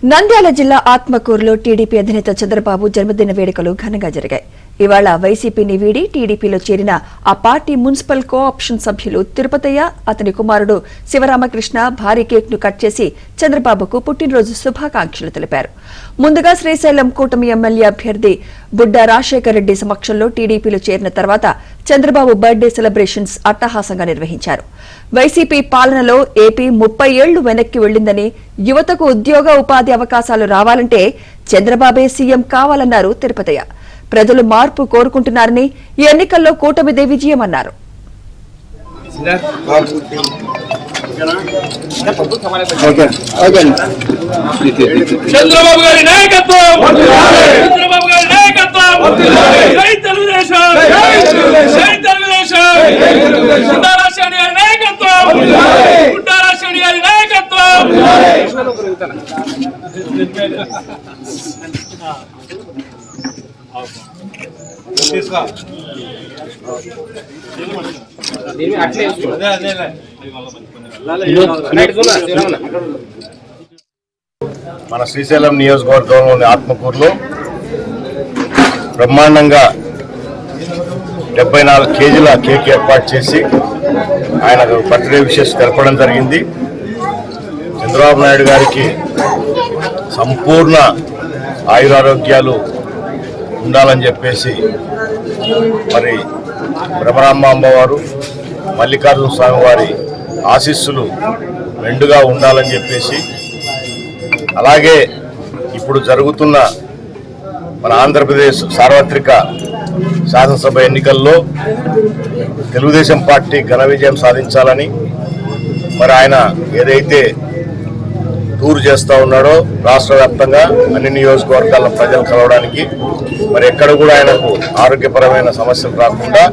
నంద్యాల జిల్లా ఆత్మకూరులో టీడీపీ అధినేత చంద్రబాబు జన్మదిన వేడుకలు ఘనంగా జరిగాయి. ఇవాళ వైసీపీని వీడి టీడీపీలో చేరిన ఆ పార్టీ మున్సిపల్ కోఆప్షన్ సభ్యులు తిరుపతయ్య, అతని కుమారుడు శివరామకృష్ణ భారీ కేక్ ను కట్ చేసి చంద్రబాబుకు పుట్టినరోజు శుభాకాంక్షలు తెలిపారు. ముందుగా శ్రీశైలం కూటమి ఎమ్మెల్యే అభ్యర్థి బుడ్డా రాజశేఖర్ రెడ్డి సమక్షంలో టీడీపీలో చేరిన తర్వాత చంద్రబాబు బర్త్డే సెలబ్రేషన్స్ అట్టహాసంగా నిర్వహించారు. వైసీపీ పాలనలో ఏపీ 30 ఏళ్లు వెనక్కి వెళ్లిందని, యువతకు ఉద్యోగ ఉపాధి అవకాశాలు రావాలంటే చంద్రబాబే సీఎం కావాలన్నారు తిరుపతయ్య. ప్రజలు మార్పు కోరుకుంటున్నారని, ఈ ఎన్నికల్లో కూటమిదే విజయమన్నారు. చంద్రబాబు గారి నాయకత్వం, చంద్రబాబు గారి నాయకత్వం, జై తెలుగుదేశం, జై తెలుగుదేశం, బుడ్డా రాజశేఖర్ గారి నాయకత్వం, బుడ్డా రాజశేఖర్ గారి నాయకత్వం. మన శ్రీశైలం నియోజకవర్గంలోని ఆత్మకూరులో బ్రహ్మాండంగా 74 కేజీల కేక్ ఏర్పాటు చేసి ఆయనకు బర్త్డే విషెస్ తెలపడం జరిగింది. చంద్రబాబు నాయుడు గారికి సంపూర్ణ ఆయురారోగ్యాలు ఉండాలని చెప్పేసి, మరి బ్రహ్మరాంబ అమ్మవారు, మల్లికార్జున స్వామి వారి ఆశీస్సులు మెండుగా ఉండాలని చెప్పేసి, అలాగే ఇప్పుడు జరుగుతున్న మన ఆంధ్రప్రదేశ్ సార్వత్రిక శాసనసభ ఎన్నికల్లో తెలుగుదేశం పార్టీ ఘన విజయం సాధించాలని, మరి ఆయన ఏదైతే టూర్ చేస్తూ ఉన్నాడో రాష్ట్ర వ్యాప్తంగా అన్ని నియోజకవర్గాల ప్రజలు కలవడానికి, మరి ఎక్కడ కూడా ఆయనకు ఆరోగ్యపరమైన సమస్యలు రాకుండా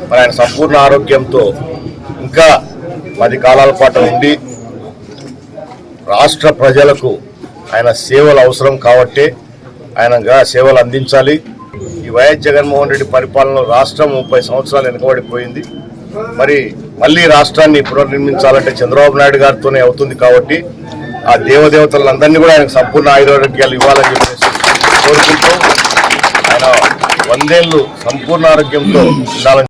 మరి ఆయన సంపూర్ణ ఆరోగ్యంతో ఇంకా 10 కాలాల పాటు ఉండి రాష్ట్ర ప్రజలకు ఆయన సేవలు అవసరం కాబట్టి ఆయనగా సేవలు అందించాలి. ఈ వైఎస్ జగన్మోహన్ రెడ్డి పరిపాలనలో రాష్ట్రం 30 సంవత్సరాలు వెనుకబడిపోయింది. మరి మళ్ళీ రాష్ట్రాన్ని పునర్నిర్మించాలంటే చంద్రబాబు నాయుడు గారితోనే అవుతుంది కాబట్టి ఆ దేవదేవతలందరినీ కూడా ఆయనకు సంపూర్ణ ఆయురారోగ్యాలు ఇవ్వాలని చెప్పేసి కోరుకుంటూ ఆయన 100 ఏళ్ళు సంపూర్ణ ఆరోగ్యంతో ఉండాలని